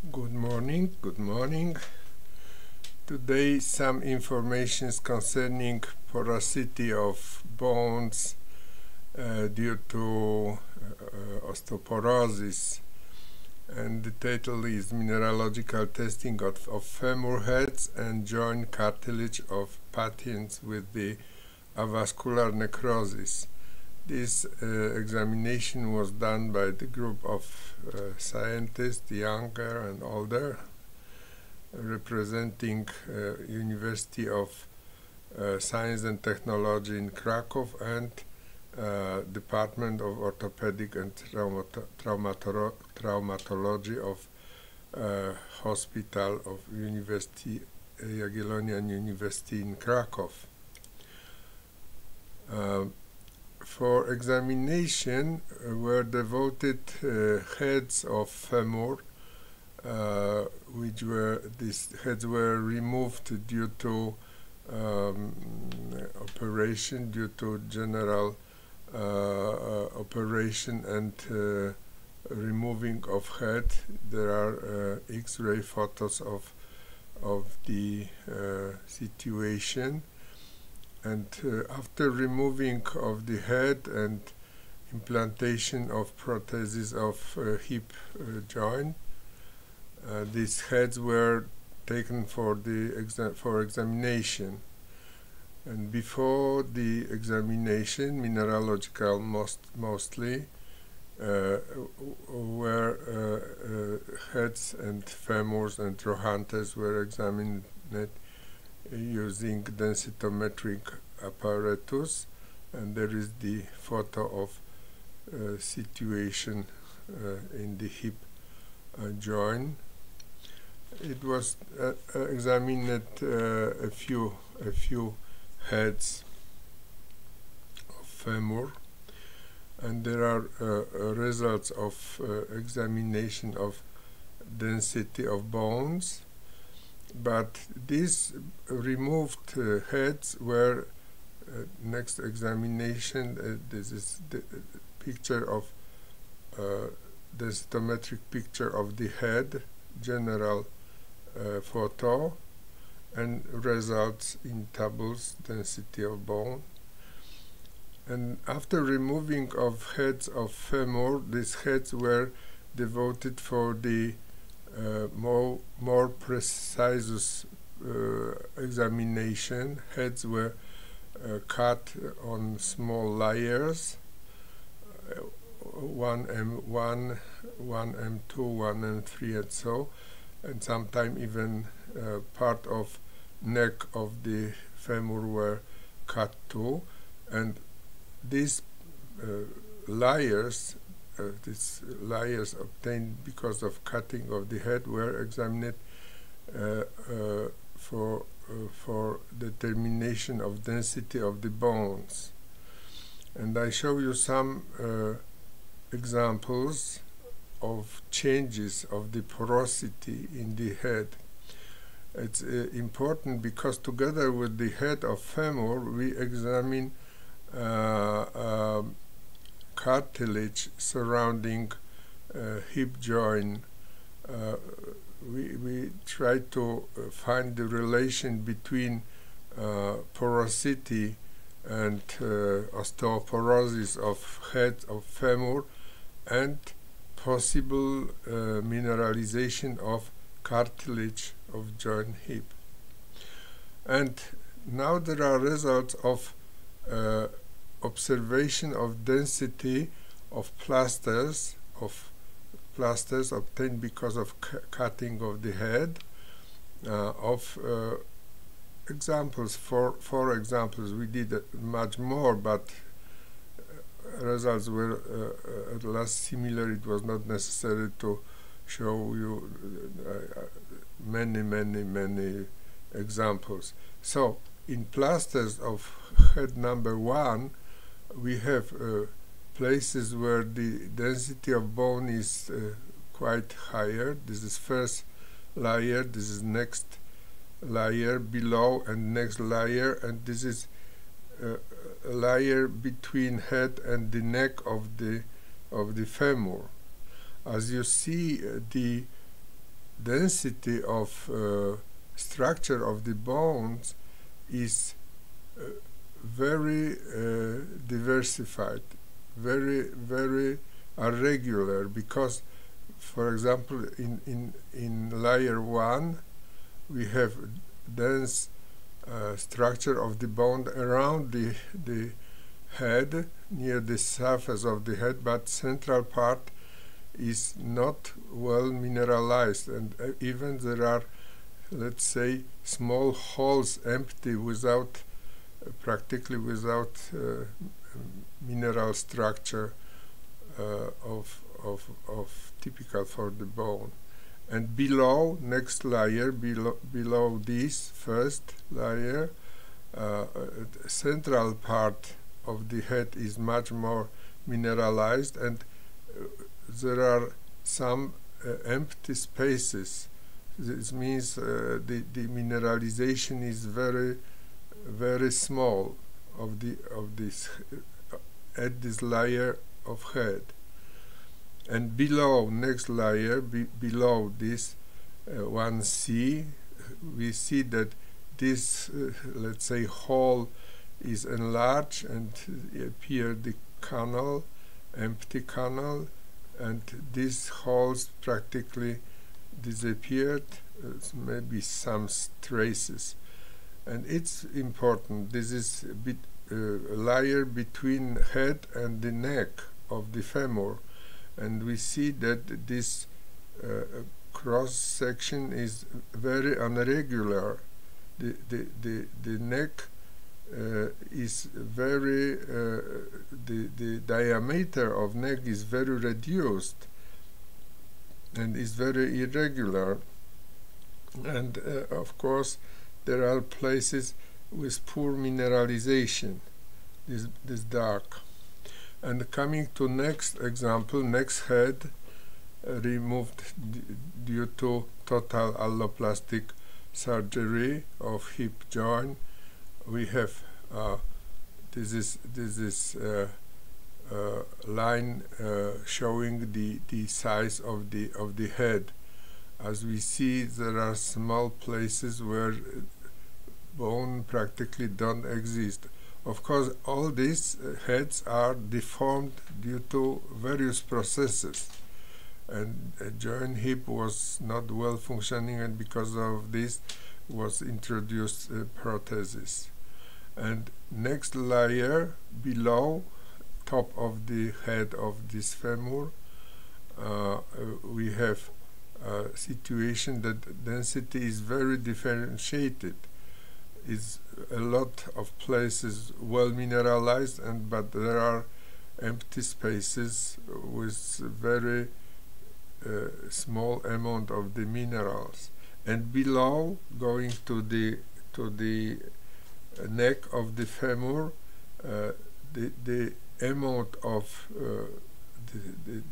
Good morning, good morning. Today some information concerning porosity of bones due to osteoporosis, and the title is Mineralogical Testing of Femur Heads and Joint Cartilage of Patients with the Avascular Necrosis. This examination was done by the group of scientists, younger and older, representing University of Science and Technology in Krakow and Department of Orthopedic and Traumatology of Hospital of University Jagiellonian University in Krakow. For examination were devoted heads of femur, these heads were removed due to operation, due to general operation and removing of head. There are X-ray photos of the situation. And after removing of the head and implantation of prosthesis of hip joint, these heads were taken for examination. And before the examination, Mineralogical mostly where heads and femurs and trochanters were examined using densitometric apparatus, and there is the photo of situation in the hip joint. It was examined a few heads of femur, and there are results of examination of density of bones. But these removed heads were next examination. This is the picture of densitometric picture of the head, general photo, and results in tables, density of bone. And after removing of heads of femur, these heads were devoted for the more precise examination. Heads were cut on small layers, 1M1, 1M2, 1M3, and so, and sometimes even part of neck of the femur were cut too. And these layers obtained because of cutting of the head were examined for determination of density of the bones. And I show you some examples of changes of the porosity in the head. It's important because together with the head of femur we examine cartilage surrounding hip joint. We try to find the relation between porosity and osteoporosis of head of femur and possible mineralization of cartilage of joint hip. And now there are results of observation of density of plasters obtained because of cutting of the head. Examples, four examples. We did much more, but results were at last similar. It was not necessary to show you many examples. So in plasters of head number 1, we have places where the density of bone is quite higher. This is first layer, this is next layer below, and next layer, and this is a layer between head and the neck of the femur. As you see, the density of structure of the bones is very diversified, very irregular, because, for example, in layer 1 we have dense structure of the bone around the head, near the surface of the head, but central part is not well mineralized, and even there are, let's say, small holes empty without practically without mineral structure of typical for the bone. And below, next layer, below this first layer, central part of the head is much more mineralized, and there are some empty spaces. This means the mineralization is very small of this at this layer of head. And below, next layer, below this 1C, we see that this let's say hole is enlarged and appear the canal, empty canal, and these holes practically disappeared, maybe some traces. And it's important, this is a bit layer between head and the neck of the femur, and we see that this cross section is very irregular. The neck is very the diameter of neck is very reduced and is very irregular, and of course there are places with poor mineralization, this dark. And coming to next example, next head removed due to total alloplastic surgery of hip joint. We have this is line showing the size of the head. As we see, there are small places where bone practically don't exist. Of course, all these heads are deformed due to various processes, and a joint hip was not well functioning, and because of this was introduced prosthesis. And next layer below, top of the head of this femur, we have a situation that density is very differentiated. Is a lot of places well mineralized, but there are empty spaces with very small amount of the minerals. And below, going to the neck of the femur, the amount of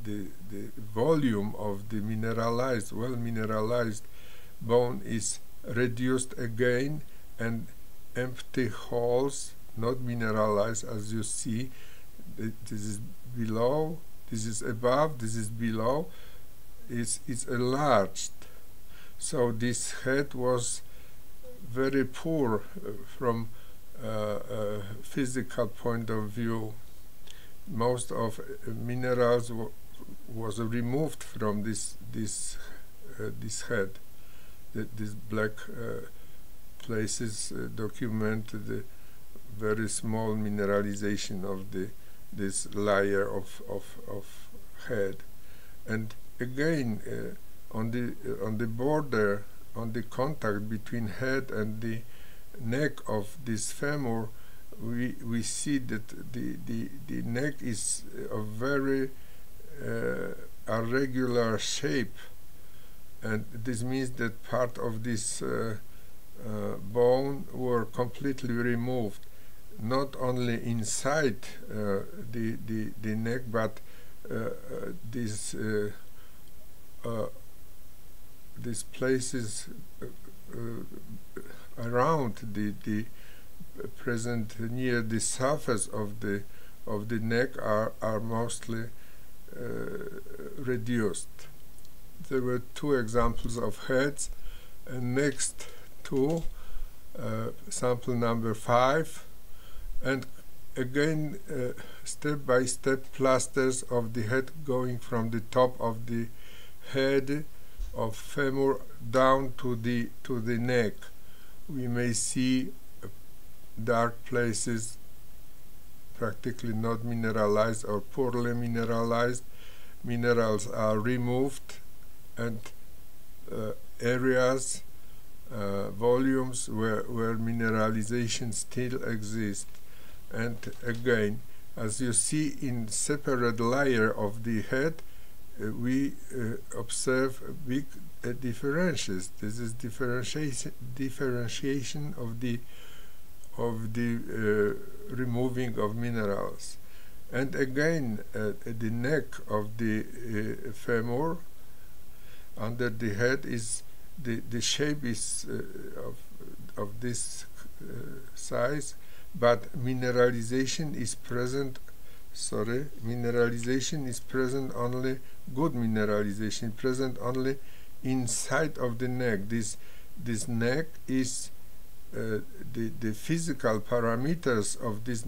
the volume of the mineralized, well mineralized bone is reduced again, and empty holes, not mineralized, as you see. This is below, this is above, this is below, is enlarged. So this head was very poor from a physical point of view. Most of minerals was removed from this head. This black places document the very small mineralization of this layer of head. And again, on the border, on the contact between head and the neck of this femur, we see that the neck is of very irregular shape, and this means that part of this bone were completely removed, not only inside the neck, but these places around the present near the surface of the neck are mostly reduced. there were two examples of heads, and next two, sample number 5, and again step-by-step clusters of the head going from the top of the head of femur down to the neck. We may see dark places practically not mineralized or poorly mineralized. Minerals are removed, and areas, volumes where mineralization still exists. And again, as you see in separate layer of the head, we observe big differences. This is differentiation of the removing of minerals. And again, the neck of the femur under the head is the shape is of this size, but mineralization is present. Mineralization is present only, good mineralization present only inside of the neck. This neck is the physical parameters of this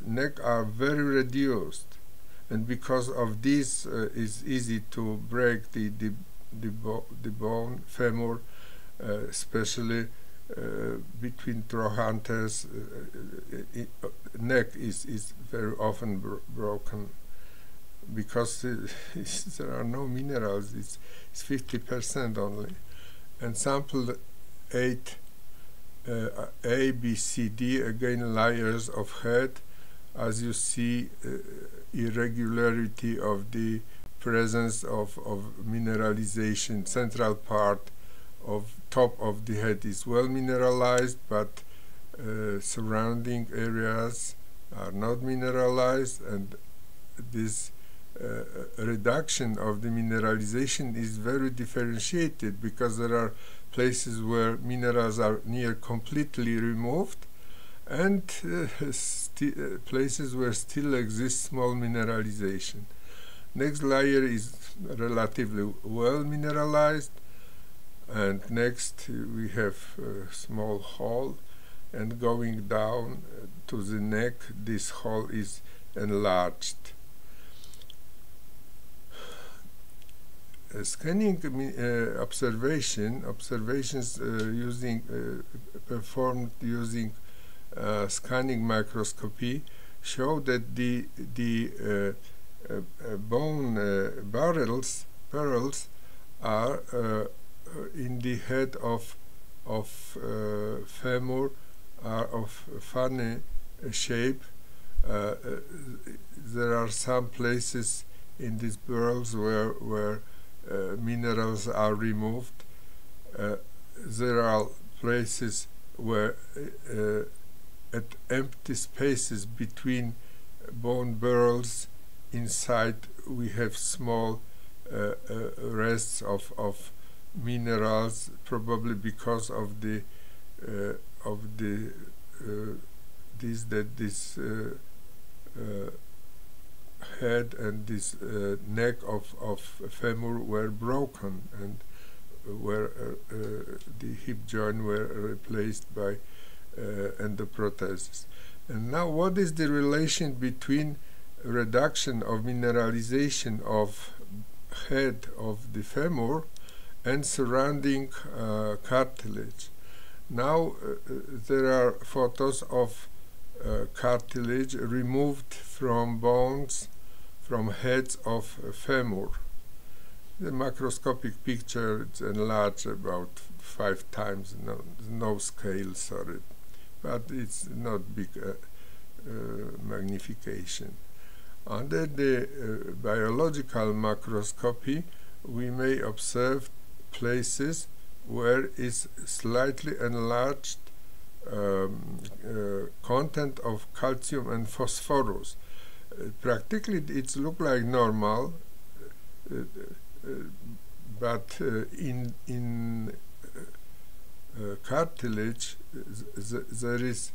neck are very reduced, and because of this it's easy to break the bone femur, especially between trochanters. Neck is very often broken because there are no minerals. It's 50% only. And sample 8, A, B, C, D, again layers of head. As you see, irregularity of the presence of mineralization. Central part of top of the head is well mineralized, but surrounding areas are not mineralized, and this reduction of the mineralization is very differentiated, because there are places where minerals are near completely removed, and places where still exists small mineralization. Next layer is relatively well mineralized, and next we have a small hole, and going down to the neck, this hole is enlarged. Scanning observations performed using scanning microscopy show that the bone barrels are in the head of femur are of funny shape. There are some places in these barrels where minerals are removed. There are places where at empty spaces between bone barrels inside we have small rests of minerals, probably because of this head and this neck of femur were broken, and where the hip joint were replaced by endoprothesis. And now, what is the relation between reduction of mineralization of head of the femur and surrounding cartilage? Now there are photos of cartilage removed from bones, from heads of femur. The macroscopic picture is enlarged about 5 times, no scale, sorry, but it's not big magnification. Under the biological macroscopy, we may observe places where is slightly enlarged content of calcium and phosphorus. Practically it looks like normal, but in cartilage there is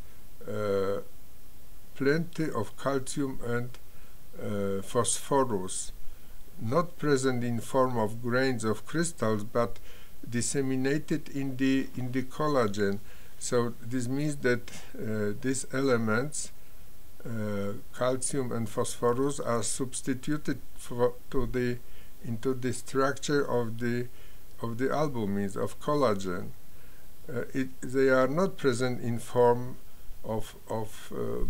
plenty of calcium and phosphorus. not present in form of grains of crystals, but disseminated in the collagen. So this means that these elements, calcium and phosphorus, are substituted into the structure of the albumins, of collagen. They are not present in form of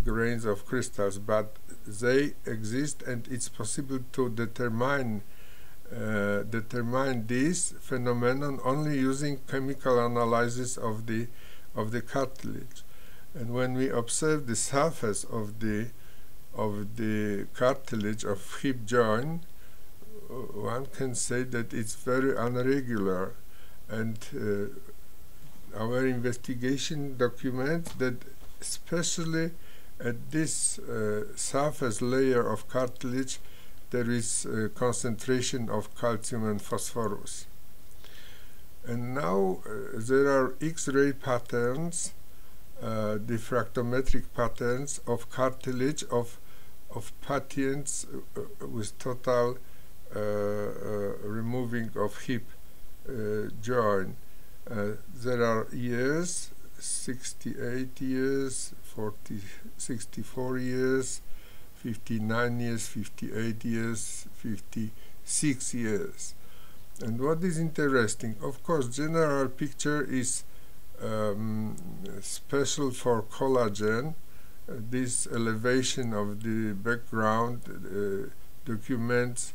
grains of crystals, but they exist, and it's possible to determine this phenomenon only using chemical analysis of the cartilage. And when we observe the surface of the cartilage of hip joint, one can say that it's very irregular, and our investigation documents that especially at this surface layer of cartilage there is a concentration of calcium and phosphorus. And now there are X-ray patterns, diffractometric patterns of cartilage of patients with total removing of hip joint. There are years, 68 years, 64 years, 59 years, 58 years, 56 years. And what is interesting, of course, general picture is special for collagen. This elevation of the background documents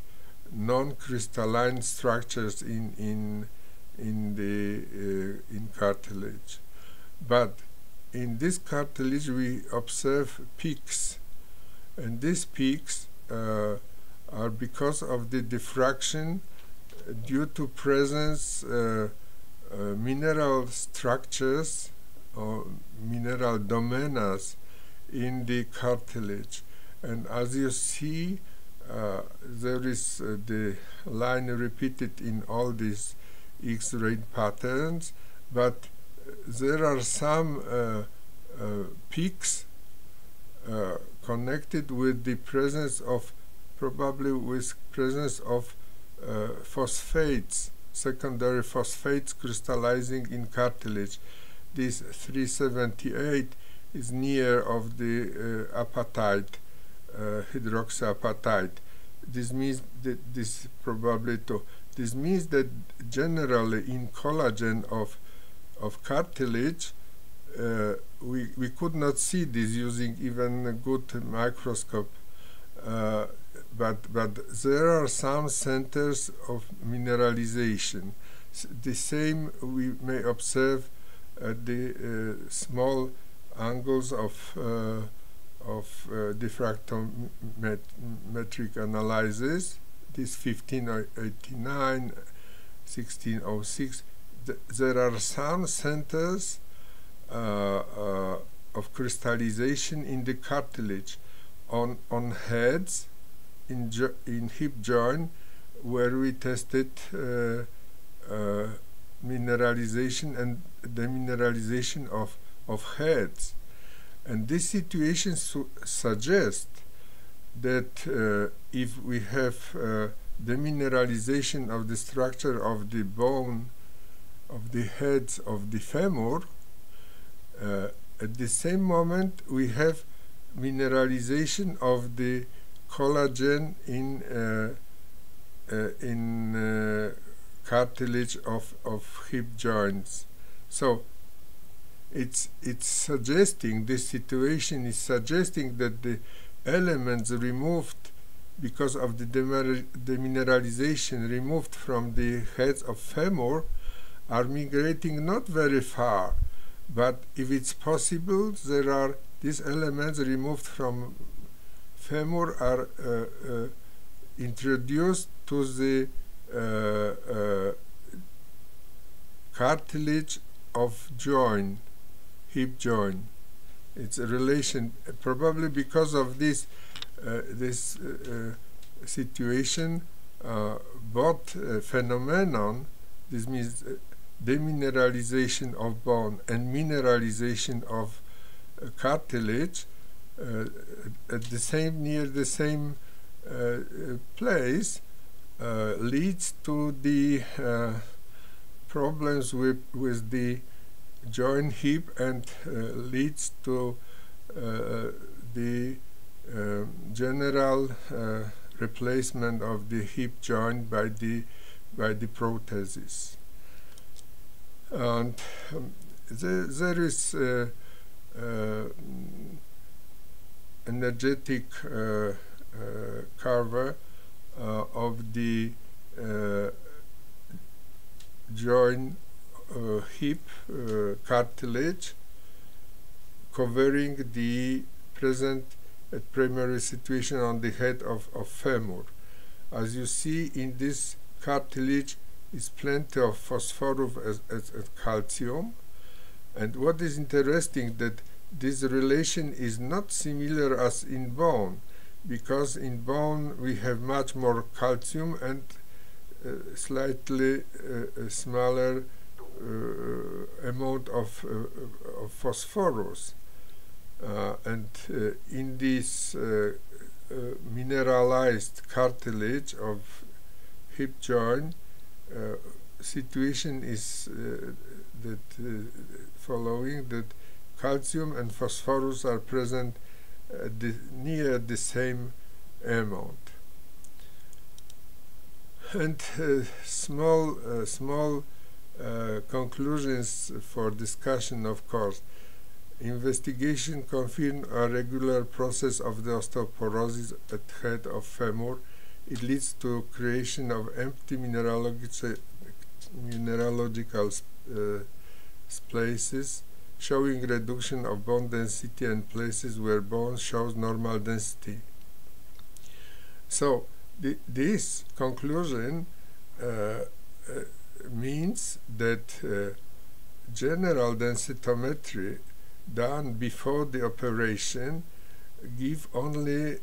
non-crystalline structures in cartilage. But in this cartilage we observe peaks, and these peaks are because of the diffraction due to presence mineral structures or mineral domenas in the cartilage. And as you see, there is the line repeated in all these X-ray patterns, but there are some peaks connected with the presence of, probably with presence of phosphates, secondary phosphates crystallizing in cartilage. This 378 is near of the apatite, hydroxyapatite. This means that this probably too. This means that generally in collagen of cartilage, we could not see this using even a good microscope, but there are some centers of mineralization. The same we may observe at the small angles of diffractometric analysis. This 1589, 1606. There are some centers of crystallization in the cartilage on heads in hip joint, where we tested mineralization and demineralization of heads. And this situation suggests that if we have demineralization of the structure of the bone of the heads of the femur, at the same moment we have mineralization of the collagen in cartilage of hip joints. So it's suggesting, this situation is suggesting that the elements removed because of the demineralization removed from the heads of femur are migrating not very far, but if it's possible, there are these elements removed from femur are introduced to the cartilage of joint, hip joint. It's a relation, probably because of this situation, both phenomenon, this means demineralization of bone and mineralization of cartilage at the same, near the same place, leads to the problems with the joint hip, and leads to the general replacement of the hip joint by the prosthesis. And there is energetic curve of the joint hip cartilage covering the present primary situation on the head of femur. As you see, in this cartilage is plenty of phosphorus and calcium, and what is interesting that this relation is not similar as in bone, because in bone we have much more calcium and slightly smaller amount of phosphorus, and in this mineralized cartilage of hip joint, situation is that following, that calcium and phosphorus are present near the same amount. And small conclusions for discussion, of course. Investigation confirmed a regular process of the osteoporosis at head of femur. It leads to creation of empty mineralogical places, showing reduction of bone density and places where bone shows normal density. So this conclusion means that general densitometry done before the operation give only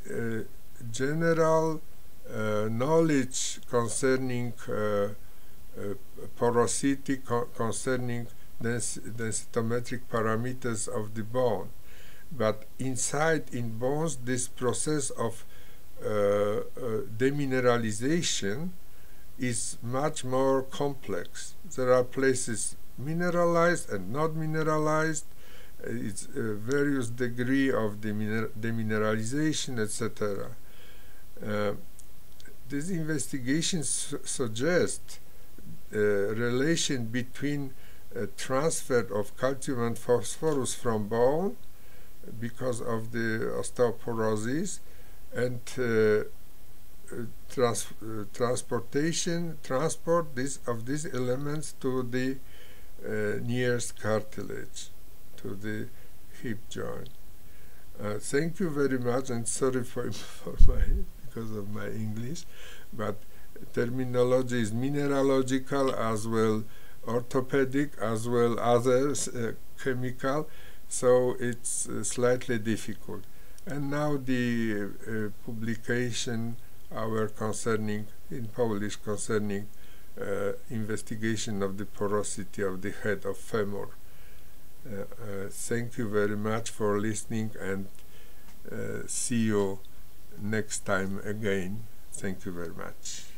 general knowledge concerning porosity, concerning densitometric parameters of the bone. But inside in bones, this process of demineralization is much more complex. There are places mineralized and not mineralized. It's various degree of demineralization, etc. These investigations suggest relation between transfer of calcium and phosphorus from bone because of the osteoporosis and transport of these elements to the nearest cartilage, to the hip joint. Thank you very much, and sorry because of my English, but terminology is mineralogical as well, orthopedic as well, others chemical, so it's slightly difficult. And now the publication our concerning in Polish concerning investigation of the porosity of the head of femur. Thank you very much for listening, and see you next time again. Thank you very much.